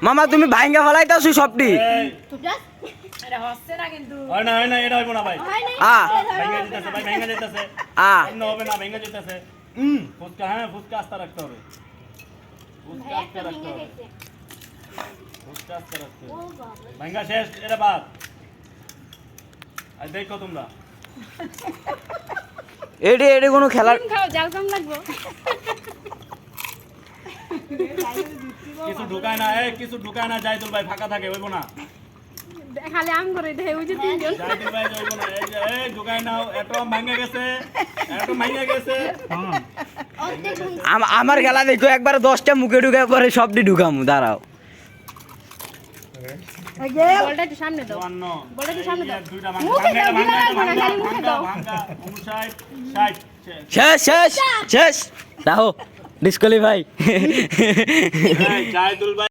মামা তুমি ভাইঙ্গা ফেলাইতাছো সবটি হয় না এটা হইব না ভাই ভেঙে যেতেছে ভাই ভেঙে যেতেছে অন্য হবে না ভেঙে যেতেছে ফুসকা হ্যাঁ ফুসকা আস্তে রাখতে হবে ফুসকা আস্তে রাখতে হবে ফুসকা আস্তে রাখতে হবে ভেঙা শেষ এটা বাদ আর দেখো তোমরা এডি কোনো খেলার খাও জাল কম লাগবে কিছু ঢুকায় না জাইদুল ভাই ফাঁকা থাকে হইব না খালি আম করে দে ওই যে তিনজন জাইদুল ভাই হইব না এই ঢুকায় নাও এত ভাঙে গেছে আমার খেলা দেখো একবার 10টা মুখে ঢুকায় পরে সবটি ঢুকামু দাঁড়াও বলটা একটু সামনে দাও বলটা একটু সামনে দাও দুইটা ভাঙা 59 60 শেষ রাহো ডিসকোয়ালিফাই জাইদুল ভাই